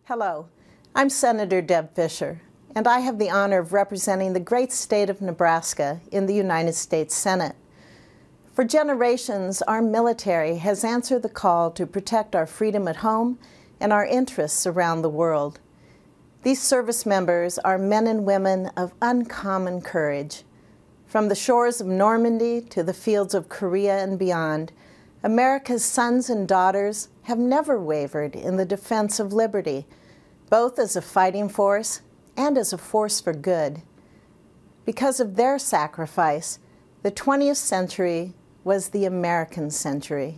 Hello, I'm Senator Deb Fischer, and I have the honor of representing the great state of Nebraska in the United States Senate. For generations, our military has answered the call to protect our freedom at home and our interests around the world. These service members are men and women of uncommon courage. From the shores of Normandy to the fields of Korea and beyond, America's sons and daughters have never wavered in the defense of liberty, both as a fighting force and as a force for good. Because of their sacrifice, the 20th century was the American century.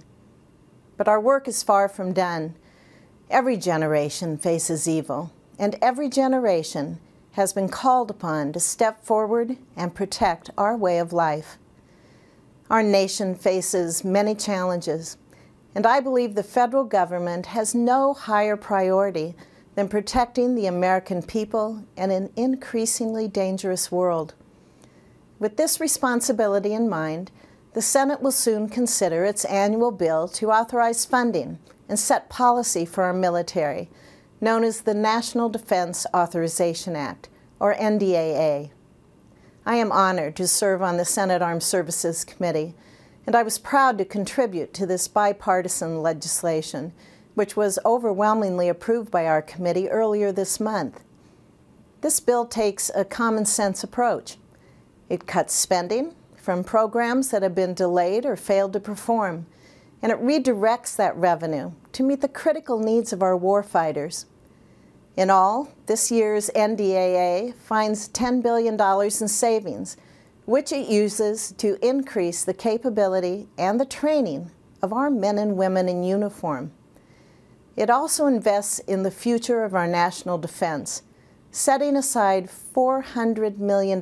But our work is far from done. Every generation faces evil, and every generation has been called upon to step forward and protect our way of life. Our nation faces many challenges, and I believe the federal government has no higher priority than protecting the American people in an increasingly dangerous world. With this responsibility in mind, the Senate will soon consider its annual bill to authorize funding and set policy for our military, known as the National Defense Authorization Act, or NDAA. I am honored to serve on the Senate Armed Services Committee, and I was proud to contribute to this bipartisan legislation, which was overwhelmingly approved by our committee earlier this month. This bill takes a common-sense approach. It cuts spending from programs that have been delayed or failed to perform, and it redirects that revenue to meet the critical needs of our warfighters. In all, this year's NDAA finds $10 billion in savings, which it uses to increase the capability and the training of our men and women in uniform. It also invests in the future of our national defense, setting aside $400 million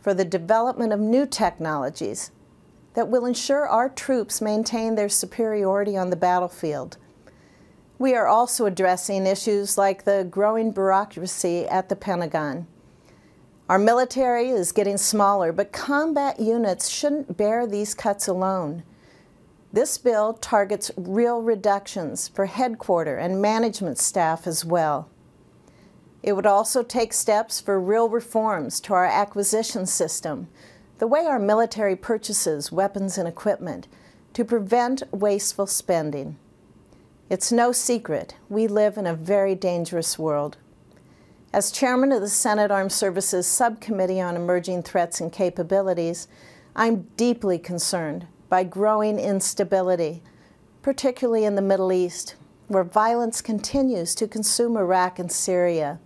for the development of new technologies that will ensure our troops maintain their superiority on the battlefield. We are also addressing issues like the growing bureaucracy at the Pentagon. Our military is getting smaller, but combat units shouldn't bear these cuts alone. This bill targets real reductions for headquarter and management staff as well. It would also take steps for real reforms to our acquisition system, the way our military purchases weapons and equipment, to prevent wasteful spending. It's no secret we live in a very dangerous world. As chairman of the Senate Armed Services Subcommittee on Emerging Threats and Capabilities, I'm deeply concerned by growing instability, particularly in the Middle East, where violence continues to consume Iraq and Syria.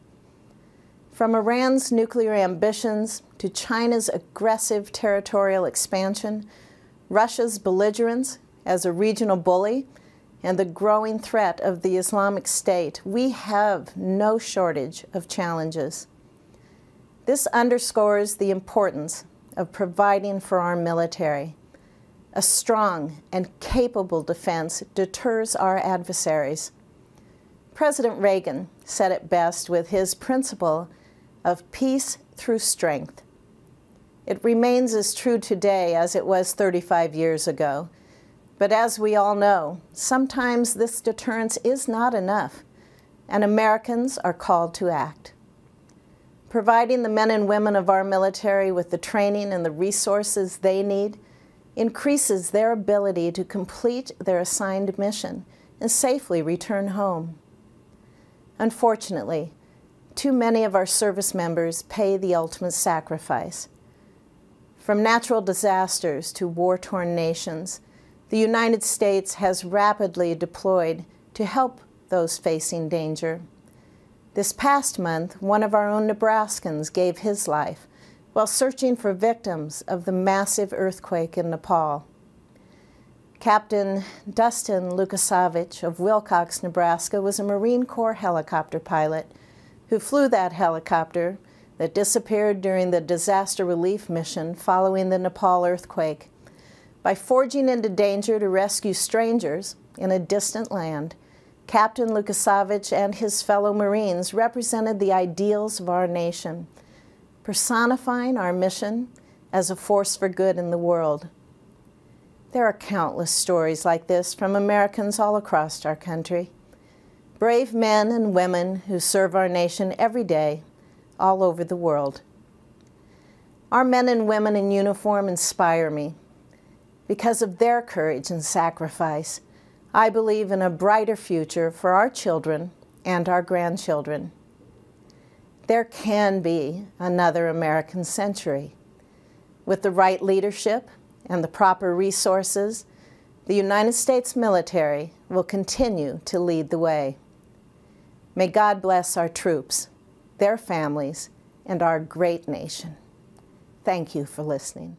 From Iran's nuclear ambitions to China's aggressive territorial expansion, Russia's belligerence as a regional bully, and the growing threat of the Islamic State, we have no shortage of challenges. This underscores the importance of providing for our military. A strong and capable defense deters our adversaries. President Reagan said it best with his principle of peace through strength. It remains as true today as it was 35 years ago. But as we all know, sometimes this deterrence is not enough, and Americans are called to act. Providing the men and women of our military with the training and the resources they need increases their ability to complete their assigned mission and safely return home. Unfortunately, too many of our service members pay the ultimate sacrifice. From natural disasters to war-torn nations, the United States has rapidly deployed to help those facing danger. This past month, one of our own Nebraskans gave his life while searching for victims of the massive earthquake in Nepal. Captain Dustin Lukasovich of Wilcox, Nebraska, was a Marine Corps helicopter pilot who flew that helicopter that disappeared during the disaster relief mission following the Nepal earthquake. By forging into danger to rescue strangers in a distant land, Captain Lukasovich and his fellow Marines represented the ideals of our nation, personifying our mission as a force for good in the world. There are countless stories like this from Americans all across our country. brave men and women who serve our nation every day all over the world. Our men and women in uniform inspire me. Because of their courage and sacrifice, I believe in a brighter future for our children and our grandchildren. There can be another American century. With the right leadership and the proper resources, the United States military will continue to lead the way. May God bless our troops, their families, and our great nation. Thank you for listening.